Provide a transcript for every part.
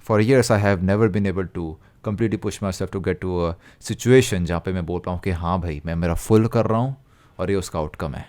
For years I have never been able to completely push myself to get to a situation जहाँ पे मैं बोल पाऊँ कि हाँ भाई मैं मेरा फुल कर रहा हूँ और ये उसका आउटकम है.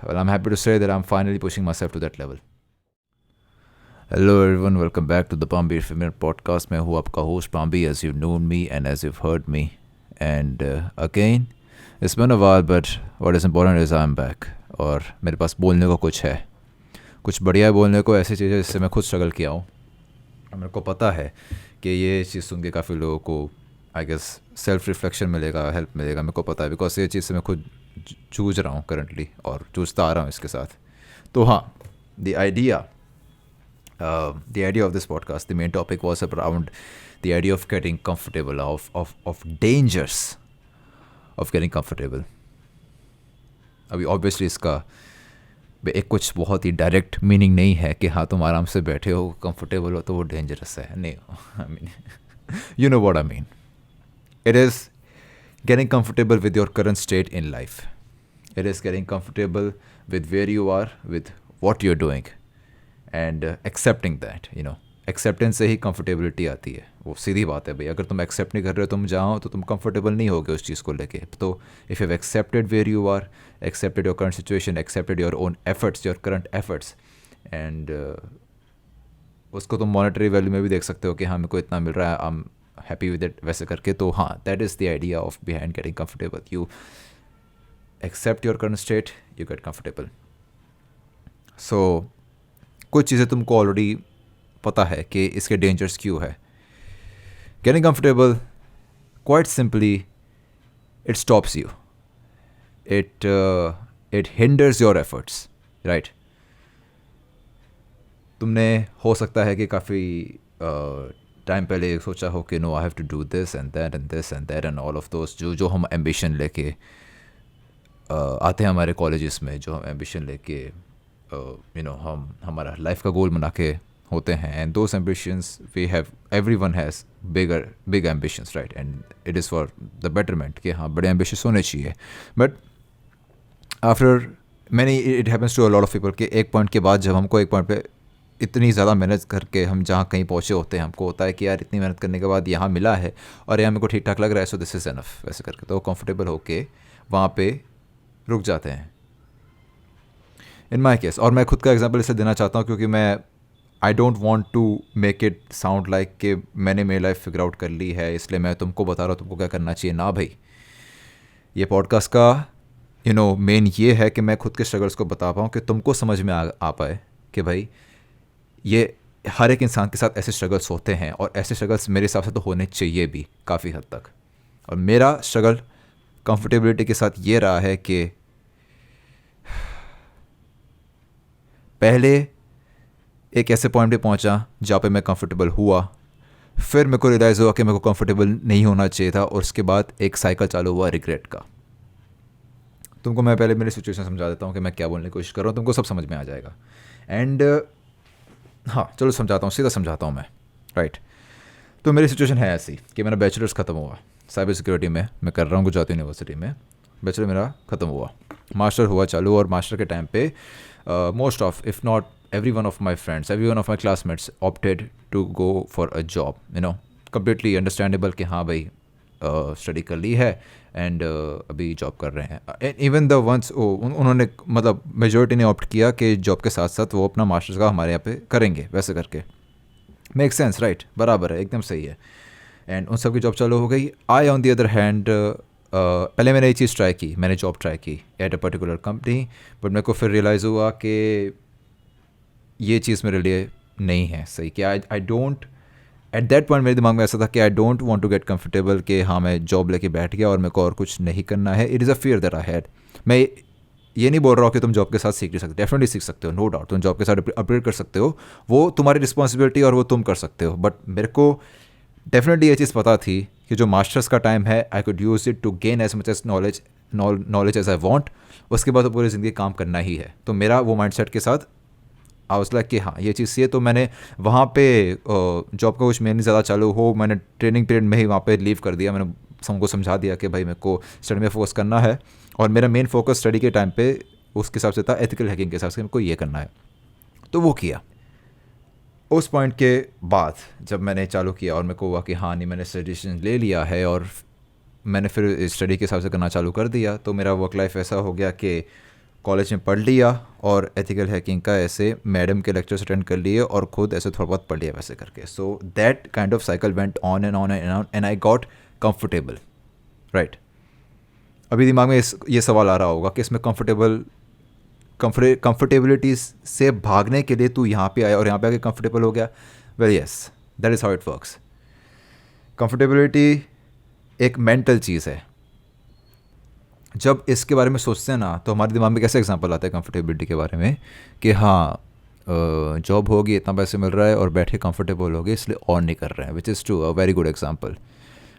Well, I'm happy to say that I'm finally pushing myself to that level. Hello everyone, welcome back to the Palm Beach Female Podcast. मैं हूँ आपका host Palm as you've known me and as you've heard me. And again, it's been a while, but what is important is I'm back. और मेरे पास बोलने को कुछ है, कुछ बढ़िया है बोलने को, ऐसी चीज़ें जिससे मैं खुद स्ट्रगल किया हूँ. मेरे को पता है कि ये चीज़ सुन के काफ़ी लोगों को आई गेस सेल्फ रिफ्लेक्शन मिलेगा, हेल्प मिलेगा. मेरे को पता है बिकॉज ये चीज़ से मैं खुद जूझ रहा हूँ करंटली और जूझता आ रहा हूँ इसके साथ. तो हाँ, the idea of this podcast, the main topic was around the idea of getting comfortable, of dangers of getting comfortable. अभी ऑब्वियसली इसका एक कुछ बहुत ही डायरेक्ट मीनिंग नहीं है कि हाँ तुम आराम से बैठे हो, कंफर्टेबल हो तो वो डेंजरस है. नहीं, I mean you know what I mean. It is getting comfortable with your current state in life. It is getting comfortable with where you are, with what you're doing, and accepting that, you know. Acceptance से ही comfortability आती है. वो सीधी बात है भाई. अगर तुम accept नहीं कर रहे हो तुम जाओ तो तुम comfortable नहीं होगे उस चीज़ को लेके. तो if you've accepted where you are, accepted your current situation, accepted your own efforts, your current efforts, and उसको तुम monetary value में भी देख सकते हो कि हाँ मेरे को इतना मिल रहा है, I'm happy with it, वैसे करके. तो हाँ, that is the idea of behind getting comfortable. You accept your current state, you get comfortable. So कुछ चीज़ें तुमको ऑलरेडी पता है कि इसके डेंजर्स क्यों है. Getting comfortable, quite simply, it stops you. It hinders your efforts, right? तुमने हो सकता है कि काफ़ी टाइम पहले सोचा हो कि no I have to do this and that and this and that and all of those जो हम एम्बिशन लेके आते हैं हमारे कॉलेजेस में, जो हम एम्बिशन लेके यू नो हम हमारा लाइफ का गोल बना के होते हैं. And those ambitions we have, everyone has big ambitions, right? And it is for the betterment कि हाँ बड़े एम्बिशंस होने चाहिए. But after many it happens to a lot of people कि एक पॉइंट के बाद जब हमको एक पॉइंट पे इतनी ज़्यादा मेहनत करके हम जहाँ कहीं पहुँचे होते हैं, हमको होता है कि यार इतनी मेहनत करने के बाद यहाँ मिला है और यहाँ मेरे को ठीक ठाक लग रहा है, सो दिस इज़ एनफ, वैसे करके तो कंफर्टेबल होके वहाँ पे रुक जाते हैं. इन माई केस, और मैं खुद का एग्जांपल इससे देना चाहता हूँ क्योंकि मैं I don't want to make it sound like कि मैंने मेरी लाइफ फिगर आउट कर ली है इसलिए मैं तुमको बता रहा हूँ तुमको क्या करना चाहिए. ना भाई, ये पॉडकास्ट का यू नो मेन ये है कि मैं खुद के स्ट्रगल्स को बता पाऊँ कि तुमको समझ में आ पाए कि भाई ये हर एक इंसान के साथ ऐसे स्ट्रगल्स होते हैं और ऐसे स्ट्रगल्स मेरे हिसाब से तो होने चाहिए भी काफ़ी हद तक. और मेरा स्ट्रगल कंफर्टेबिलिटी के साथ ये रहा है कि पहले एक ऐसे पॉइंट पे पहुंचा जहाँ पे मैं कंफर्टेबल हुआ, फिर मेरे को रियलाइज़ हुआ कि मेरे को कंफर्टेबल नहीं होना चाहिए था और उसके बाद एक साइकिल चालू हुआ रिग्रेट का. तुमको मैं पहले मेरी सिचुएशन समझा देता हूँ कि मैं क्या बोलने की कोशिश कर रहा हूँ, तुमको सब समझ में आ जाएगा. एंड हाँ चलो समझाता हूँ, सीधा समझाता हूँ मैं, राइट? तो मेरी सिचुएशन है ऐसी कि मेरा बैचलर्स ख़त्म हुआ साइबर सिक्योरिटी में, मैं कर रहा हूँ गुजरात यूनिवर्सिटी में. बैचलर मेरा ख़त्म हुआ, मास्टर हुआ चालू, और मास्टर के टाइम पे most of if not every one of my friends, every one of my classmates opted to go for a job. You know, completely understandable कि हाँ भाई स्टडी कर ली है एंड अभी जॉब कर रहे हैं. इवन द वंस उन्होंने मतलब मेजॉरिटी ने ऑप्ट किया कि जॉब के साथ साथ वो अपना मास्टर्स का हमारे यहाँ पे करेंगे, वैसे करके मेक सेंस, राइट? बराबर है, एकदम सही है. एंड उन सब की जॉब चालू हो गई. आई ऑन दी अदर हैंड पहले मैंने ये चीज़ ट्राई की, मैंने जॉब ट्राई की at a particular company, but मेरे को फिर रियलाइज़ हुआ कि ये चीज़ मेरे लिए नहीं है सही. कि I don't, at that point मेरे दिमाग में ऐसा था कि I don't want to get comfortable कि हाँ मैं जॉब लेके बैठ गया और मेरे को और कुछ नहीं करना है. It is a fear that I had. मैं ये नहीं बोल रहा हूँ कि तुम जॉब के साथ सीख नहीं सकते, डेफिनेटली सीख सकते हो, नो डाउट. तुम जॉब के साथ अपग्रेड कर सकते हो, वो तुम्हारी रिस्पॉन्सिबिलिटी और वो तुम कर सकते हो. बट मेरे को डेफिनेटली ये चीज़ पता थी कि जो मास्टर्स का टाइम है I could use it to gain as much as knowledge as I want. उसके बाद तो पूरी ज़िंदगी काम करना ही है. तो मेरा वो माइंड सेट के साथ आई वाज लाइक कि हाँ ये चीज़ सी है. तो मैंने वहाँ पे जॉब का कुछ मेनली ज़्यादा चालू हो, मैंने ट्रेनिंग पीरियड में ही वहाँ पे लीव कर दिया. मैंने सबको समझा दिया कि भाई मेरे को स्टडी में फोकस करना है और मेरा मेन फोकस स्टडी के टाइम पे उसके हिसाब से था एथिकल हैकिंग के हिसाब से मेरे को ये करना है. तो वो किया. उस पॉइंट के बाद जब मैंने चालू किया और मेरे को हुआ कि हाँ नहीं मैंने डिसीजन ले लिया है और मैंने फिर स्टडी के हिसाब से करना चालू कर दिया, तो मेरा वर्क लाइफ ऐसा हो गया कि कॉलेज में पढ़ लिया और एथिकल हैकिंग का ऐसे मैडम के लेक्चर्स अटेंड कर लिए और खुद ऐसे थोड़ा बहुत पढ़ लिया वैसे करके. So that kind of cycle went on and on and on and I got comfortable. Right. अभी दिमाग में ये सवाल आ रहा होगा कि इसमें कंफर्टेबिलिटी से भागने के लिए तू यहाँ पे आया और यहाँ पे आके कंफर्टेबल हो गया. Well yes, that is how it works. Comfortability एक मेंटल चीज़ है. जब इसके बारे में सोचते हैं ना तो हमारे दिमाग में कैसे एग्जांपल आता है कंफर्टेबिलिटी के बारे में कि हाँ जॉब होगी, इतना पैसे मिल रहा है और बैठे कंफर्टेबल हो गए इसलिए और नहीं कर रहे हैं, which is true, a very good example.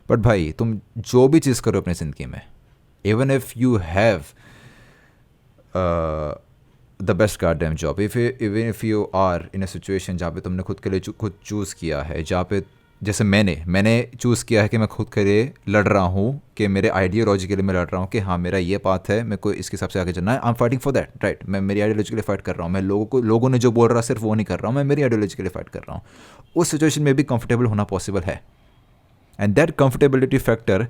But भाई तुम जो भी चीज़ करो अपनी ज़िंदगी में, even if you have the best goddamn job, even if you are in a situation जहाँ पे तुमने खुद के लिए खुद चूज़ किया है, जहाँ पे जैसे मैंने चूज़ किया है कि मैं खुद के लिए लड़ रहा हूँ, कि मेरे आइडियोलॉजी के लिए मैं लड़ रहा हूँ कि हाँ मेरा ये पाथ है, मेरे को इसके हिसाब से आगे चलना है. I am fighting for that. Right. मैं मेरी आइडियोलॉजी के लिए फाइट कर रहा हूँ. मैं लोगों ने जो बोल रहा है सिर्फ वो नहीं कर रहा हूँ, मैं मेरी आइडियोलॉजी के लिए फाइट कर रहा हूँ. उस सिचुएशन में भी कंफर्टेबल होना पॉसिबल है. And that comfortability factor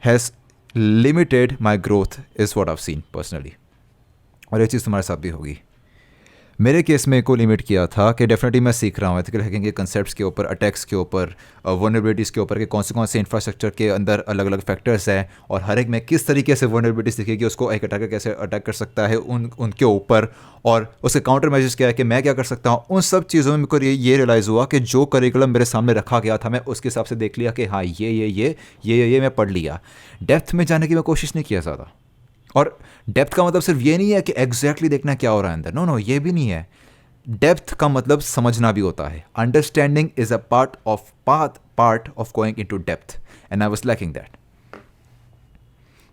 has limited my growth is what I have seen personally. और ये चीज़ तुम्हारे साथ भी होगी. मेरे केस में को लिमिट किया था कि डेफिनेटली मैं सीख रहा हूँ एथिकल हैकिंग के कंसेप्ट्स के ऊपर, अटैक्स के ऊपर, वल्नरेबिलिटीज़ के ऊपर, कि कौन से इंफ्रास्ट्रक्चर के अंदर अलग अलग फैक्टर्स हैं और हर एक में किस तरीके से वल्नरेबिलिटीज़ दिखेगी, उसको एक अटैकर कैसे अटैक कर सकता है उनके ऊपर, और उसके काउंटर मेजर्स क्या है कि मैं क्या कर सकता हूँ. उन सब चीज़ों में मेरे को ये रियलाइज़ हुआ कि जो करिकुलम मेरे सामने रखा गया था मैं उसके हिसाब से देख लिया कि हाँ ये मैं पढ़ लिया. डेप्थ में जाने की मैं कोशिश नहीं किया ज़्यादा. और डेप्थ का मतलब सिर्फ ये नहीं है कि एग्जैक्टली देखना क्या हो रहा है अंदर. नो, ये भी नहीं है. डेप्थ का मतलब समझना भी होता है. Understanding is a part of going into depth, and I was lacking that.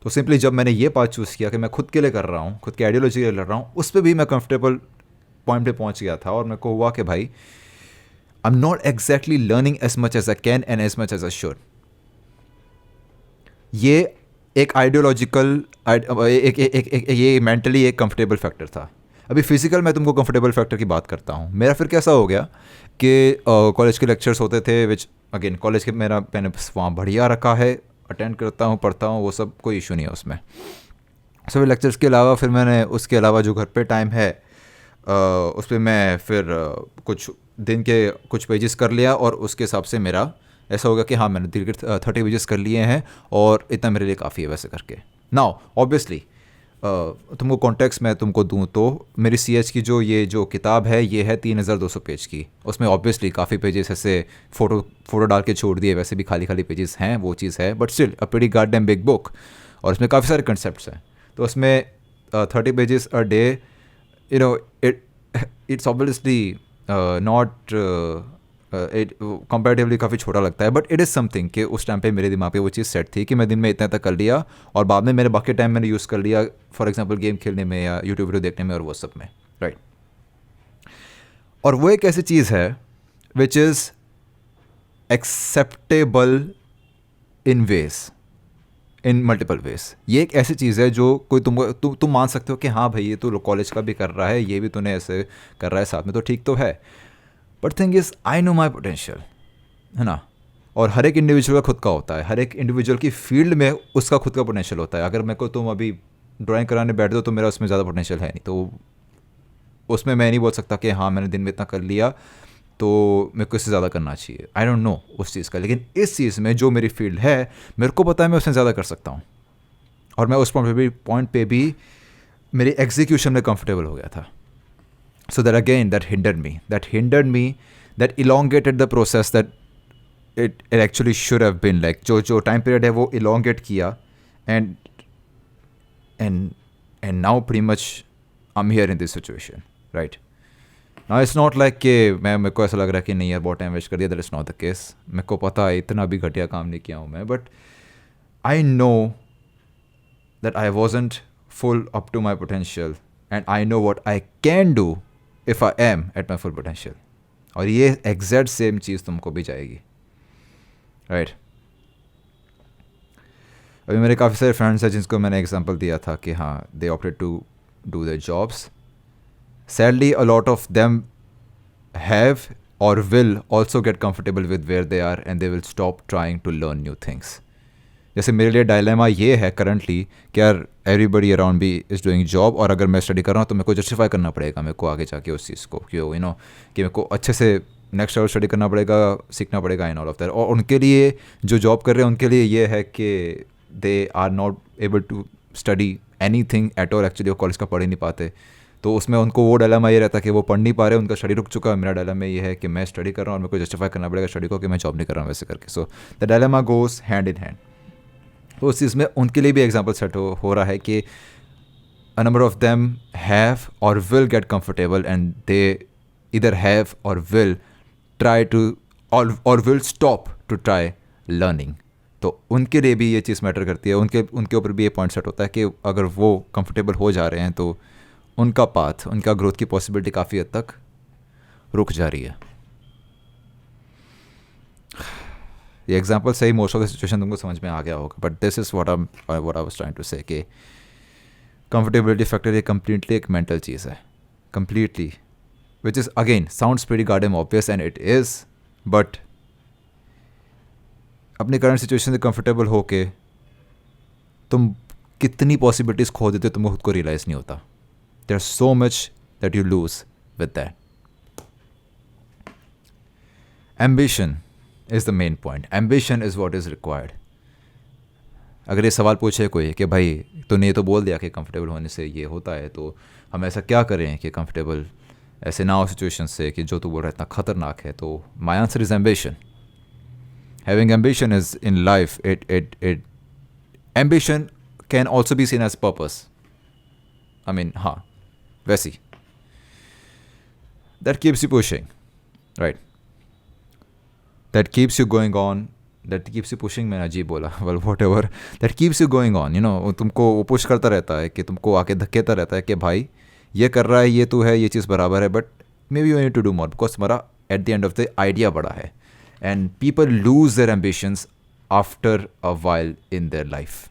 तो सिंपली जब मैंने ये पार्ट चूज़ किया कि मैं खुद के लिए कर रहा हूँ, खुद की आइडियोलॉजी के लिए लड़ रहा हूँ, उस पर भी मैं कंफर्टेबल पॉइंट पे पहुँच गया था. और मेरे को हुआ कि भाई I am not exactly learning as much as I can and as much as I should. ये एक आइडियोलॉजिकल ये मेंटली एक कंफर्टेबल फैक्टर था. अभी फिजिकल मैं तुमको कंफर्टेबल फैक्टर की बात करता हूँ. मेरा फिर कैसा हो गया कि कॉलेज के लेक्चर्स होते थे, विच अगेन कॉलेज के मैंने वहाँ बढ़िया रखा है, अटेंड करता हूँ, पढ़ता हूँ, वो सब कोई इशू नहीं है उसमें. सो लेक्चर्स के अलावा फिर मैंने उसके अलावा जो घर पे टाइम है उस पर मैं फिर कुछ दिन के कुछ पेजेस कर लिया और उसके हिसाब से मेरा ऐसा होगा कि हाँ मैंने 30 पेजेस कर लिए हैं और इतना मेरे लिए काफ़ी है वैसे करके. नाउ ऑब्वियसली तुमको कॉन्टेक्स्ट मैं तुमको दूं तो मेरी CH की जो किताब है ये है 3200 पेज की. उसमें ऑब्वियसली काफ़ी पेजेस ऐसे फ़ोटो डाल के छोड़ दिए, वैसे भी खाली पेजेस हैं, वो चीज़ है, but still a pretty goddamn big book. और इसमें काफ़ी सारे कंसेप्ट्स हैं. तो उसमें 30 pages a day, you know, it's obviously not comparatively काफ़ी छोटा लगता है, बट इट इज़ समथिंग कि उस टाइम पे मेरे दिमाग पे वो चीज़ सेट थी कि मैं दिन में इतना तक कर लिया और बाद में मेरे बाकी टाइम मैंने यूज़ कर लिया फॉर एग्जांपल गेम खेलने में या यूट्यूब वीडियो देखने में और वो सब में. राइट. और वो एक ऐसी चीज़ है which is acceptable in ways, in multiple ways. ये एक ऐसी चीज़ है जो कोई तुम मान सकते हो कि हाँ भाई ये तो कॉलेज का भी कर रहा है, ये भी तूने ऐसे कर रहा है साथ में, तो ठीक तो है. But thing is I know my potential, है ना. और हर एक इंडिविजुअल का खुद का होता है, हर एक इंडिविजुअल की फील्ड में उसका खुद का पोटेंशियल होता है. अगर मेरे को तुम अभी ड्राइंग कराने बैठ दो तो मेरा उसमें ज़्यादा पोटेंशियल है नहीं, तो उसमें मैं नहीं बोल सकता कि हाँ मैंने दिन में इतना कर लिया तो मेरे को इससे ज़्यादा करना चाहिए. आई डोंट नो उस चीज़ का. लेकिन इस चीज़ में जो मेरी फील्ड है मेरे को पता है मैं उसमें ज़्यादा कर सकता हूँ. और मैं उस पॉइंट पे भी मेरी एग्जीक्यूशन में कंफर्टेबल हो गया था. So that again, that hindered me, that elongated the process that it actually should have been. Like जो time period है वो elongate किया and now pretty much I'm here in this situation, right? Now it's not like कि मेरे को ऐसा लग रहा है कि नहीं यार बहुत टाइम वेस्ट कर दिया. That is not the case. मेरे को पता है इतना भी घटिया काम नहीं किया हूँ मैं, but I know that I wasn't full up to my potential and I know what I can do if I am at my full potential. और ये एग्जैक्ट सेम चीज़ तुमको भी जाएगी. राइट. अभी मेरे काफ़ी सारे फ्रेंड्स हैं जिनको मैंने एग्जांपल दिया था कि हाँ they opted to do their jobs. Sadly a lot of them have or will also get comfortable with where they are and they will stop trying to learn new things. जैसे मेरे लिए dilemma ये है currently कि यार everybody around be is doing job, और अगर मैं स्टडी कर रहा हूँ तो मेरे को जस्टिफाई करना पड़ेगा मेरे को आगे जाके उस चीज़ को, क्यों कि मेरे को अच्छे से नेक्स्ट लेवल स्टडी करना पड़ेगा, सीखना पड़ेगा इन ऑल ऑफ दैट. और उनके लिए जो जॉब कर रहे हैं उनके लिए ये है कि they are not able to study any thing at all. Actually वो कॉलेज का पढ़ ही नहीं पाते, तो उसमें उनको वो डायलेमा ये रहता है कि वो पढ़ नहीं पा रहे, उनका स्टडी रुक चुका है. मेरा डायलेमा ये है कि मैं स्टडी कर रहा हूँ और मेरे को जस्टिफाई करना पड़ेगा स्टडी को कि मैं जॉब नहीं कर रहा हूँ वैसे करके. So the dilemma goes hand in hand. तो उस चीज़ में उनके लिए भी एग्जाम्पल सेट हो रहा है कि a number of them have or will get comfortable and they either have or will try to or will stop to try learning. तो उनके लिए भी ये चीज़ मैटर करती है. उनके ऊपर भी ये पॉइंट सेट होता है कि अगर वो कंफर्टेबल हो जा रहे हैं तो उनका पाथ, उनका ग्रोथ की पॉसिबिलिटी काफ़ी हद तक रुक जा रही है. ये एग्जांपल सही मोस्ट ऑफ द सिचुएशन तुमको समझ में आ गया होगा, but this is what I was trying to say कि कंफर्टेबिलिटी फैक्टर ये कम्प्लीटली एक मेंटल चीज़ है, completely, which is again sounds pretty goddamn obvious and it is, but अपनी करंट सिचुएशन से कंफर्टेबल होके तुम कितनी पॉसिबिलिटीज़ खो देते हो तुमको खुद को रियलाइज़ नहीं होता. There are so much that you lose with that. Ambition is the main point. Ambition is what is required. अगर ये सवाल पूछे कोई कि भाई तूने ये तो बोल दिया कि कंफर्टेबल होने से ये होता है, तो हम ऐसा क्या करें कि कंफर्टेबल ऐसे ना हो सिचुएशन से कि जो तू बोल रहा है इतना ख़तरनाक है, तो my answer is ambition. Having ambition is in life, it ambition can also be seen as purpose. I mean हाँ, वैसी that keeps you pushing, right, that keeps you going on, that keeps you pushing. मैंने अजीब बोला, well whatever, that keeps you going on, तुमको वो push करता रहता है कि तुमको आके धकेता रहता है कि भाई ये कर रहा है, ये तो है, ये चीज़ बराबर है, but maybe you need to do more because तुम्हारा at the end of the idea बड़ा है. And people lose their ambitions after a while in their life.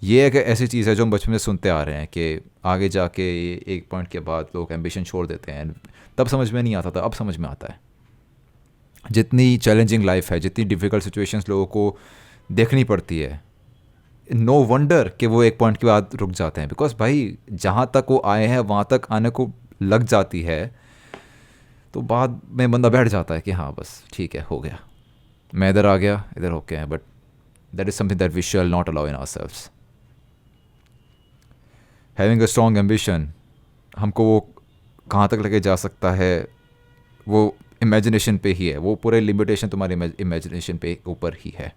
ये एक ऐसी चीज़ है जो हम बचपन से सुनते आ रहे हैं कि आगे जाके एक पॉइंट के बाद लोग एम्बिशन छोड़ देते हैं. तब समझ में नहीं आता था, अब समझ में आता है. जितनी चैलेंजिंग लाइफ है, जितनी डिफ़िकल्ट सिचुएशंस लोगों को देखनी पड़ती है, नो वंडर कि वो एक पॉइंट के बाद रुक जाते हैं. बिकॉज भाई जहाँ तक वो आए हैं वहाँ तक आने को लग जाती है, तो बाद में बंदा बैठ जाता है कि हाँ बस ठीक है, हो गया, मैं इधर आ गया, इधर होके हैं. But that is something that we shall not allow in ourselves. Having a strong ambition हमको वो कहाँ तक लेके जा सकता है, वो इमेजिनेशन पे ही है. वो पूरे लिमिटेशन तुम्हारी इमेजिनेशन पे ऊपर ही है.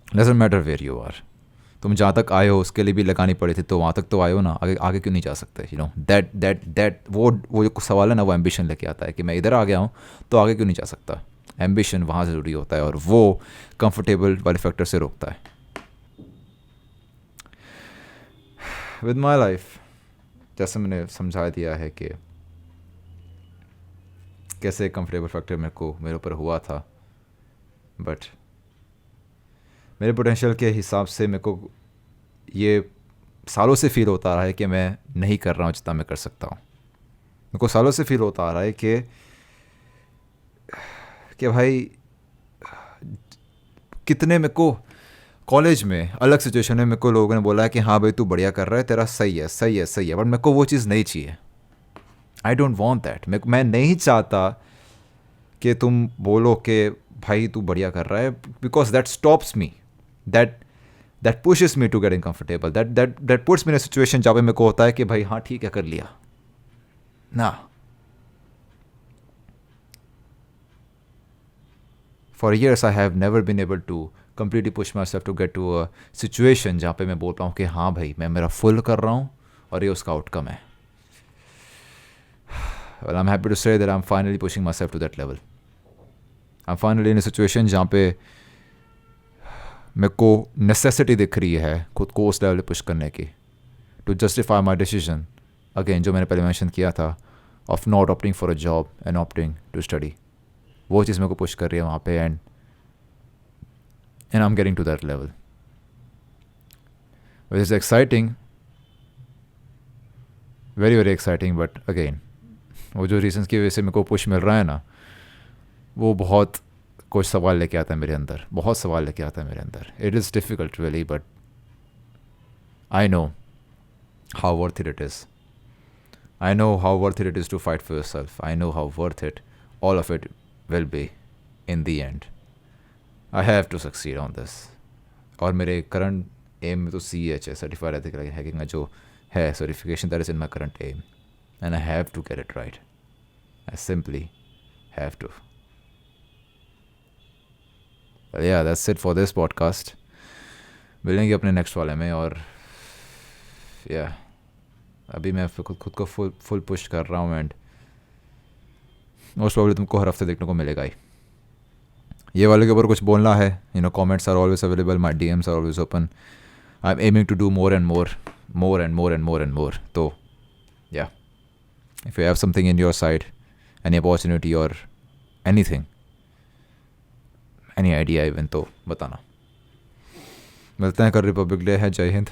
Doesn't matter where you are. तुम जहाँ तक आए हो उसके लिए भी लगानी पड़ी थी, तो वहाँ तक तो आए हो ना, आगे आगे क्यों नहीं जा सकते. दैट वो जो सवाल है ना, वो एम्बिशन लेके आता है कि मैं इधर आ गया हूँ तो आगे क्यों नहीं जा सकता. एम्बिशन वहाँ ज़रूरी होता है और वो कंफर्टेबल वाले फैक्टर से रोकता है. विद माई लाइफ जैसे मैंने समझा दिया है कि कैसे कंफर्टेबल फैक्टर मेरे ऊपर हुआ था, बट मेरे पोटेंशियल के हिसाब से मेरे को ये सालों से फील होता रहा है कि मैं नहीं कर रहा हूँ जितना मैं कर सकता हूँ. मेरे को सालों से फील होता आ रहा है कि भाई कितने मेरे को कॉलेज में अलग सिचुएशन में मेरे को लोगों ने बोला है कि हाँ भाई तू बढ़िया कर रहा है, तेरा सही है सही है सही है, बट मेरे को वो चीज़ नहीं चाहिए. I don't want that. मैं नहीं चाहता कि तुम बोलो कि भाई तू बढ़िया कर रहा है, because that stops me, that pushes me to getting comfortable, that puts me in a situation जहाँ पे मेरे को होता है कि भाई हाँ ठीक है कर लिया ना. For years I have never been able to completely push myself to get to a situation जहाँ पे मैं बोल रहा हूँ कि हाँ भाई मैं मेरा फुल कर रहा हूँ और ये उसका आउटकम है. Well, I'm happy to say that I'm finally pushing myself to that level. I'm finally in a situation जहाँ पे मेरे को necessity दिख रही है खुद को उस लेवल पे पुश करने की, to justify my decision, again जो मैंने पहले मेंशन किया था, of not opting for a job and opting to study. वो चीज़ मेरे को पुश कर रही है वहाँ पे, and I'm getting to that level. Which is exciting, very very exciting, but again वो जो रीजंस की वजह से मेरे को पुश मिल रहा है ना, वो बहुत कुछ सवाल लेके आता है मेरे अंदर, बहुत सवाल लेके आता है मेरे अंदर. It is difficult really, but I know how worth it is. I know how worth it is to fight for yourself. I know how worth it all of it will be in the end. I have to succeed on this. और मेरे current M में तो CH है, certified ethical hacking का जो है certification, that is in my current aim, and I have to get it right. I simply have to. Yeah that's it for this podcast. मिलेंगे अपने नेक्स्ट वाले में. और या अभी मैं खुद को फुल पुश कर रहा हूँ, एंड मोस्ट प्रॉब्ली तुमको हर हफ्ते देखने को मिलेगा ही. ये वाले के ऊपर कुछ बोलना है, comments are always available, my DMs are always open. I am aiming to do more and more. तो या if you have something in your side, any opportunity और एनीथिंग, एनी आइडिया इवन, तो बताना. मिलते हैं. कल रिपब्लिक डे है. जय हिंद.